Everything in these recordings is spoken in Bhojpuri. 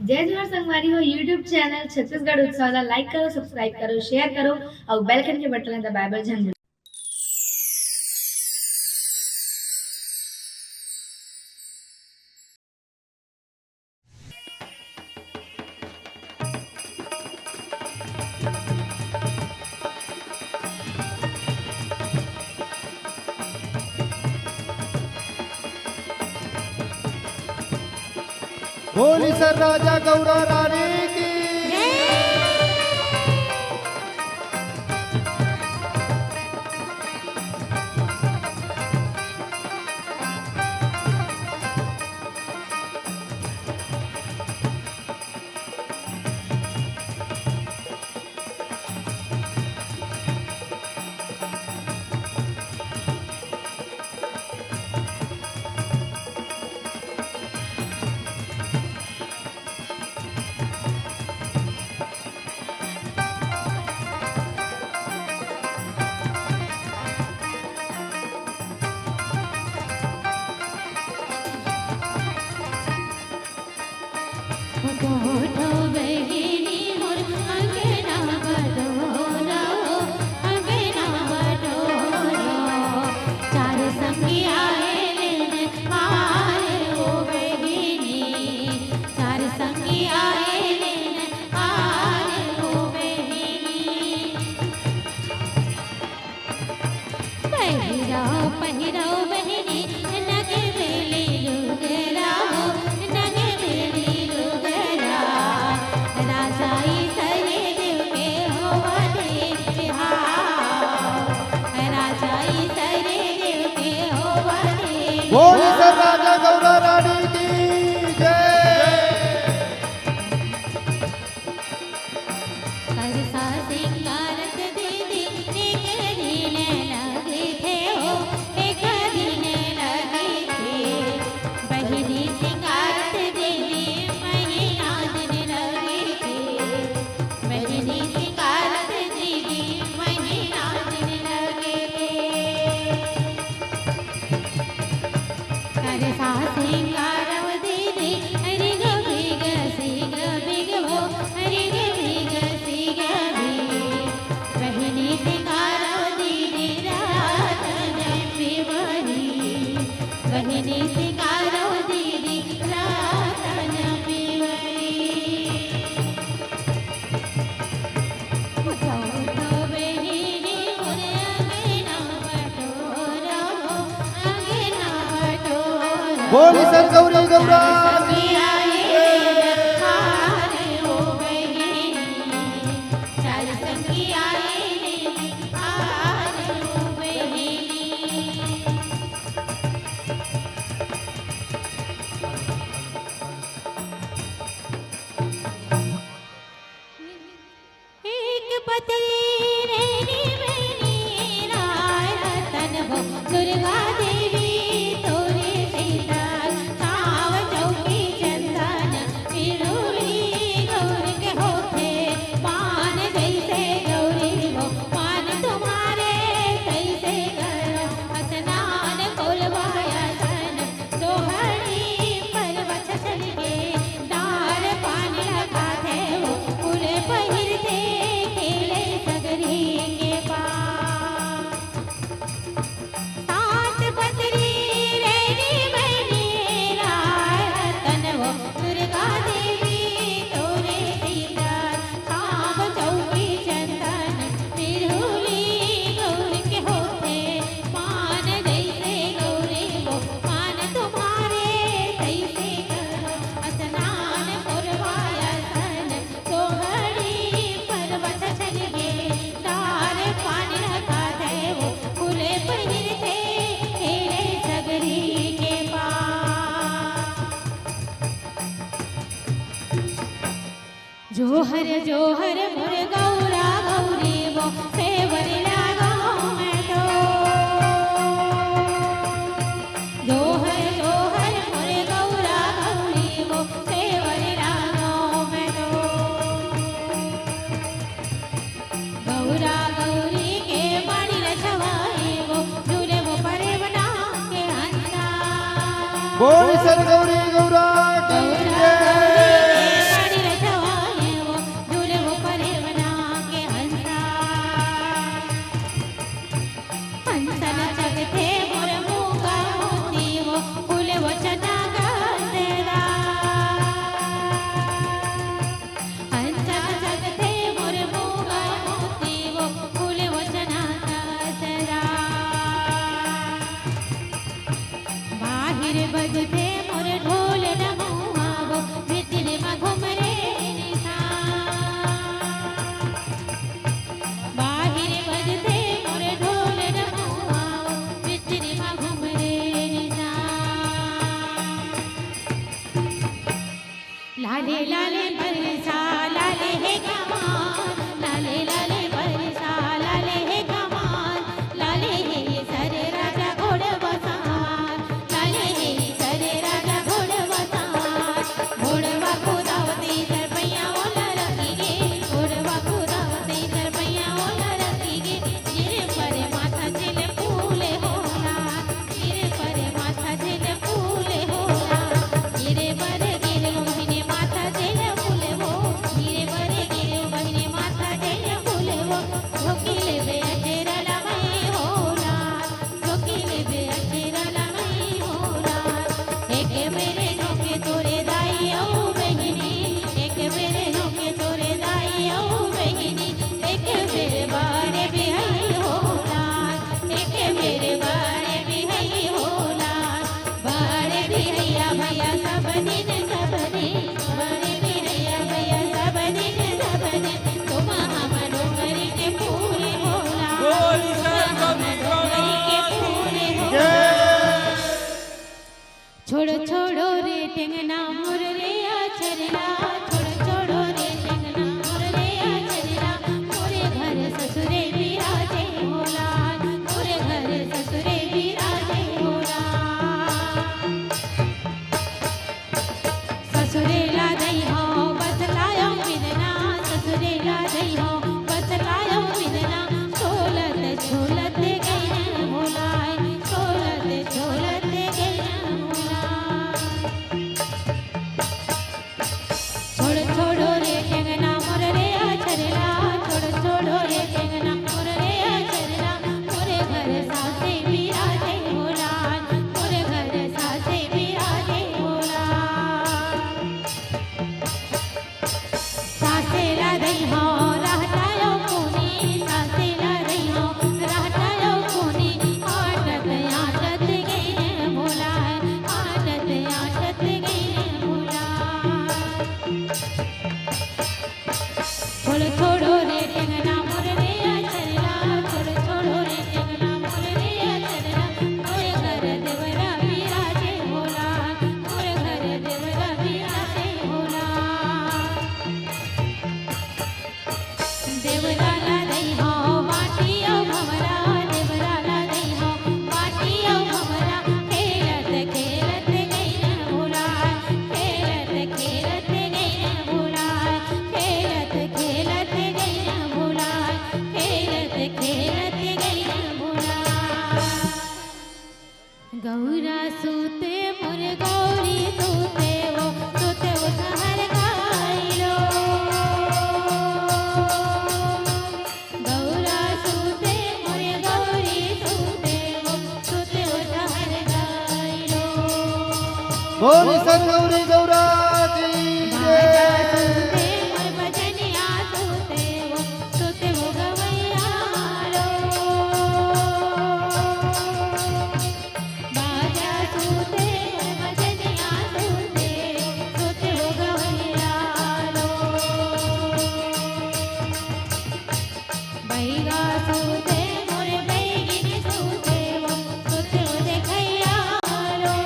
जय जोहार संगवारी हो यूट्यूब चैनल छत्तीसगढ़ उत्सव लाइक करो सब्सक्राइब करो शेयर करो और बेल आइकन के बटन दबाए बर झन। बोली सर राजा गौरा रानी की बोली सर राजा गौरा रानी की बोली सर गौरी गौरा जोहर जोहर मोर गौरा गौरी वो सेवर लागो मैं तो जोहर जोहर मोर गौरा गौरी वो सेवर लागो मैं तो गौरा गौरी के बाड़ी रछवाए वो झूले वो परे बना के हंसा बोली सर गौरी गौरा की लाले बरसा लाले हे कमान लाले लाले बरसा लाले हे कमान लाले हे सरे राजा घोड बसवार लाले हे सरे राजा घोड बसवार घोडवा खुदावती सरपैया ओला रखी गे घोडवा खुदावती सरपैया ओला रखी गे गिरे परे माथा झेले फूले होला गिरे परे माथा झेले फूले होला गिरे बरे गिरे बहिने माथा झेले फूले हो गिरे बरे गिरे बहिने माथा झेले फूले हो झोकीले बे अचेरला मई होला झोकीले बे अचेरला मई होला एक मेरे झोके तोरे दाई औ बहिनी एक मेरे झोके तोरे दाई औ बहिनी एक मेरे बारे बिहाई होला एक मेरे बारे बिहाई होला बारे बिहैया भैया सब दिन बारे बिहैया भैया सब दिन तुम हम डोंगरी के पूरे होला हम डोंगरी के पूरे होला छोड़ो छोड़ो रे टेंगना मोर रे आचरला छोड़ो रे टेंगना मोर रे आचरला मोरे घर ससुरे विराजे होला मोरे घर ससुरे विराजे होला ससुरेला दई हो बतलायो बिदना ससुरेला दई हो बतलायो बिदना छोलत छोलत गई होला छोलत छोलत गई होला छोड़ो रे टेंगना मोर रे आचरला छोड़ो रे टेंगना मोर रे आचरला मोरे घर सासे विराजे होला मोरे घर सासे विराजे होला सासेला दई हो रहतायो कोनी सासेला दई हो रहतायो कोनी आटत आटत गई भोला आटत आटत गई भोला छोड़ो रे टेंगना मोर रे आचरला छोड़ो रे टेंगना मोर रे आचरला मोरे घर देवरा विराजे होला मोरे घर देवरा विराजे होला देवराला दई हो बाटियो भमरा देवराला दई हो बाटियो भमरा खेलत खेलत गई भोला खेलत खेलत गई भोला खेलत खेलत गई भोला खेलत खेलत गई भोला गौरा सूते मोर गौरी सूते वो सहर खाइलो गौरा सूते मोर गौरी सूते वो सहर खाइलो बोली सर गौरी गौरा की बाजा जय। सूते मोर भजनिया सूते वो गवैया लो बाजा सूते मोर भजनिया सूते वो गवैया लो बैगा सूते मोर बैगिनी सूते वो देखैया लो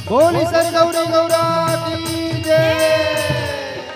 बोली सर गौरी गौरा की जय।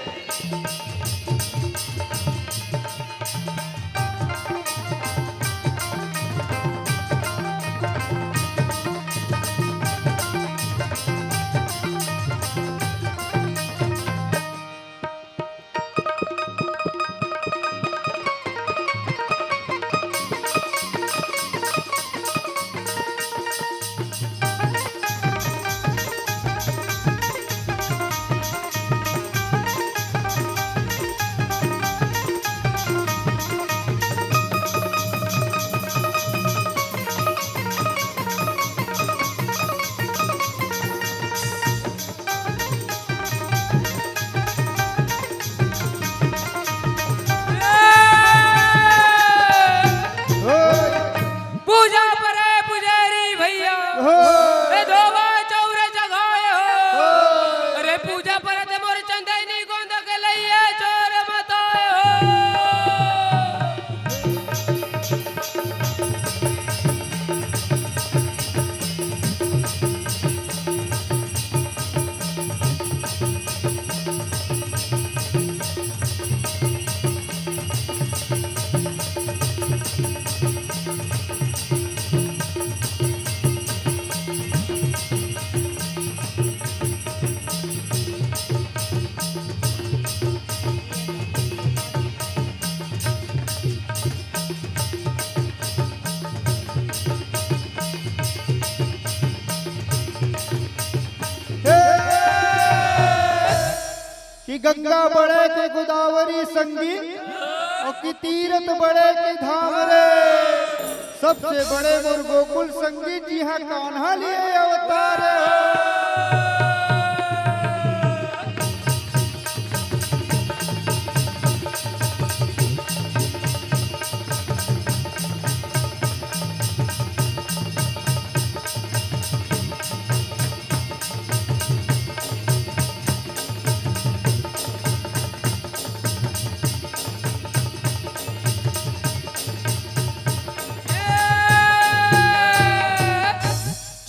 पूजा परे पुजारी भैया ए धोबा चौरे जगाए हो अरे पूजा परे ते मोर चंदैनी गोंद के लइए चोर मताए कि गंगा बड़े के गोदावरी संगी और कि तीरथ बड़े के धाम रे। सबसे बड़े मोर गोकुल संगी जी हाँ कान्हा लिए अवतार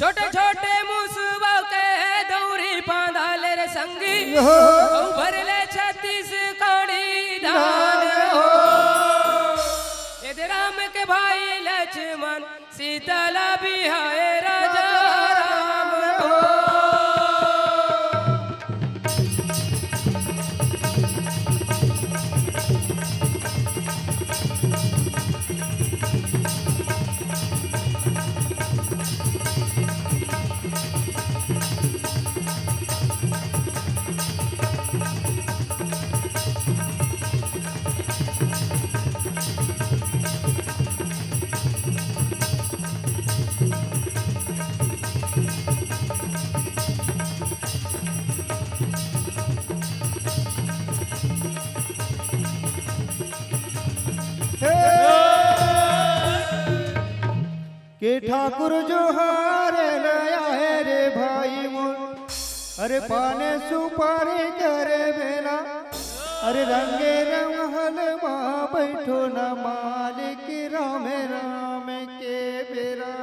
छोटे छोटे मुसबा के दौरी बांधल रे संगी हो। भरले 36 काड़ी धान हो यदि राम के भाई लक्ष्मण सीतला बिहाए राजा राम हो के ठाकुर जो हारे नया है रे भाई मोर। अरे पाने सुपारी करे बेला अरे रंगे रमहल माँ बैठो न मालिक राम राम के बेरा।